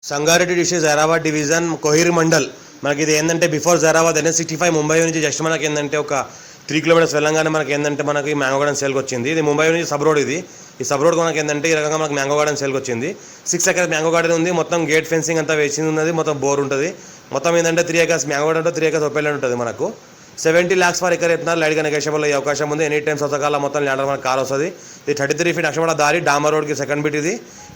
Sangareddy district Zaheerabad division Kohir mandal. మనకి ఇది ఏంటంటే బిఫోర్ జైరాబాద్ NH65 ముంబై నుంచి జస్ట్ మనకి ఏంటంటే ఒక 3 కిలోమీటర్స్ వెళ్ళంగానే మనకి ఏంటంటే మనకి మ్యాంగో గార్డెన్ సేల్కి వచ్చింది. ఇది ముంబై నుంచి సబ్ రోడ్. ఈ సబ్ రోడ్ మనకి ఏంటంటే ఈ రకంగా మనకి మ్యాంగో గార్డెన్ సేల్కి వచ్చింది. 6 ఎకర్స్ మ్యాంగో గార్డెన్ ఉంది. మొత్తం గేట్ ఫెన్సింగ్ అంతా వేసింది ఉన్నది. మొత్తం బోర్ ఉంటుంది. మొత్తం ఏంటంటే 3 ఎకర్స్ మ్యాంగో గార్డెన్ ఉంటుంది, 3 ఎకర్స్ ఓపెన్ ల్యాండ్ ఉంటుంది. మనకు 70 lakhs ఫర్ ఎకర్ చెప్తున్నారు. లైట్గా నెగోషియబుల్ అయ్యే అవకాశం ఉంది. ఎనీ టైం సొంతకాల మొత్తం ల్యాండ్ మనకు కార్ వస్తుంది. ఇది 33 feet అక్షమడ దారి డామర్ రోడ్కి సెకండ్ బిట్ ఇది.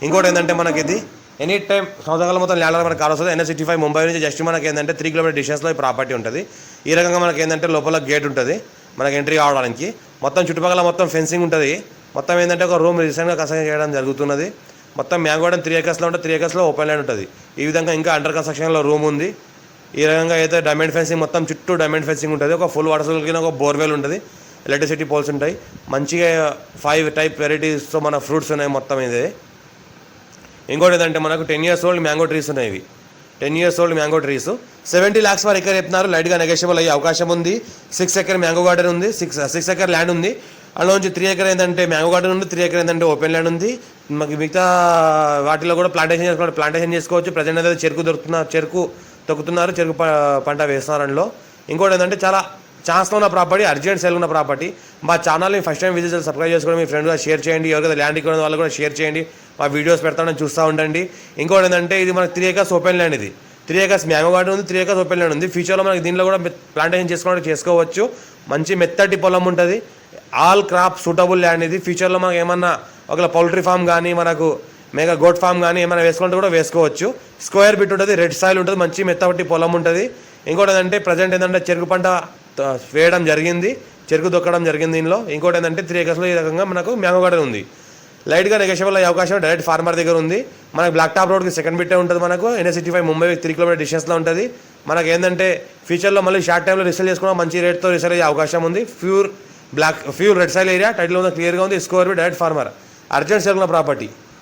ఇంకోటి ఏంటంటే మనకి ఇది ఎనీ టైం సంవత్సరాల మొత్తం ల్యాండ్ మనకు కార్ వస్తుంది. NH65 ముంబై నుంచి జస్ట్ మనకి ఏంటంటే 3 కిలోమీటర్ డిస్టెన్స్లో ఈ ప్రాపర్టీ ఉంటుంది. ఈ రకంగా మనకి ఏంటంటే లోపల గేట్ ఉంటుంది మనకి ఎంట్రీ కావడానికి. మొత్తం చుట్టుపక్కల మొత్తం ఫెన్సింగ్ ఉంటుంది. మొత్తం ఏంటంటే ఒక రూమ్ రీసెంట్గా కన్స్ట్రక్షన్ చేయడం జరుగుతున్నది. మొత్తం మ్యాంగో గార్డెన్ 3 ఎకర్స్లో ఉంటుంది. 3 ఎకర్స్లో ఓపెన్ ల్యాండ్ ఉంటుంది. ఈ విధంగా ఇంకా అండర్ కన్స్ట్రక్షన్లో రూమ్ ఉంది. ఈ రకంగా అయితే డైమండ్ ఫెన్సింగ్ మొత్తం చుట్టూ డైమండ్ ఫెన్సింగ్ ఉంటుంది. ఒక ఫుల్ వాటర్ సర్కిల్ ఒక బోర్వెల్ ఉంటుంది. ఎలక్ట్రిసిటీ పోల్స్ ఉంటాయి. మంచిగా 5 టైప్ వెరైటీస్తో మన ఫ్రూట్స్ ఉన్నాయి మొత్తం ఇది. ఇంకోటి ఏంటంటే మనకు 10 years old మ్యాంగో ట్రీస్ ఉన్నాయి. ఇవి 10 years old mango trees 70 lakhs for acre చెప్తున్నారు. లైట్గా నెగోషియబుల్ అయ్యే అవకాశం ఉంది. 6 ఎకర్ మ్యాంగో గార్డెన్ ఉంది. 6 ఎకర్ ల్యాండ్ ఉంది. అందులోంచి 3 ఎకర్ ఏంటంటే మ్యాంగో గార్డెన్ ఉంది, 3 ఎకర్ ఏంటంటే ఓపెన్ ల్యాండ్ ఉంది. మనకి మిగతా వాటిలో కూడా ప్లాంటేషన్ చేసుకోవచ్చు. ప్రజెంట్ అయితే చెరుకు తొక్కుతున్నారు, చెరుకు పంట వేస్తున్నారు అందులో. ఇంకోటి ఏంటంటే చాలా ఛాన్స్లో ఉన్న ప్రాపర్టీ, అర్జెంట్ సేల్ ఉన్న ప్రాపర్టీ. మా ఛానల్ని ఫస్ట్ టైం విజిట్ చేసి సబ్స్క్రైబ్ చేసుకోండి. మీ ఫ్రెండ్గా షేర్ చేయండి. ఎవరికైతే ల్యాండ్ ఇక్కడ వాళ్ళు కూడా షేర్ చేయండి. మా వీడియోస్ పెడతామని చూస్తూ ఉండండి. ఇంకోటి ఏంటంటే ఇది మనకి 3 ఎకర్స్ ఓపెన్ ల్యాండ్. ఇది 3 ఎకర్స్ మ్యాంగో గార్డెన్ ఉంది, 3 ఎకర్స్ ఓపెన్ ల్యాండ్ ఉంది. ఫ్యూచర్లో మనకి దీనిలో కూడా ప్లాంటేషన్ చేసుకోవచ్చు. మంచి మెత్తటి పొలం ఉంటుంది. ఆల్ క్రాప్ సూటబుల్ ల్యాండ్ ఇది. ఫ్యూచర్లో మనకు ఏమన్నా ఒకవేళ పౌల్ట్రీ ఫామ్ కానీ మనకు మెగా గోట్ ఫామ్ కానీ ఏమైనా వేసుకుంటే కూడా వేసుకోవచ్చు. స్క్వేర్ బిట్ ఉంటుంది, రెడ్ సాయిల్ ఉంటుంది, మంచి మెత్తటి పొలం ఉంటుంది. ఇంకోటి ఏంటంటే ప్రజెంట్ ఏంటంటే చెరుకు పంట వేయడం జరిగింది, చెరుకు దొక్కడం జరిగింది దీనిలో. ఇంకోటి ఏంటంటే 3 ఎకర్స్లో ఈ రకంగా మనకు మ్యాంగో గార్డెన్ ఉంది. లైట్గా నెగోషియబుల్ అయ్యే అవకాశం డైరెక్ట్ ఫార్మర్ దగ్గర ఉంది. మనకు బ్లాక్ టాప్ రోడ్కి సెకండ్ బిట్టే ఉంటుంది. మనకు NH65 ముంబై 3 కిలోమీటర్ డిస్టెన్స్లో ఉంటుంది. మనకు ఏంటంటే ఫ్యూచర్లో మళ్ళీ షార్ట్ టైంలో రిసెల్ చేసుకున్న మంచి రేట్తో రిసెల్ అయ్యే అవకాశం ఉంది. Pure red soil area, title ఉంది, క్లియర్గా ఉంది. స్కోర్ బి డైరెక్ట్ ఫార్మర్, అర్జెంట్ సేల్ ఉన్న ప్రాపర్టీ.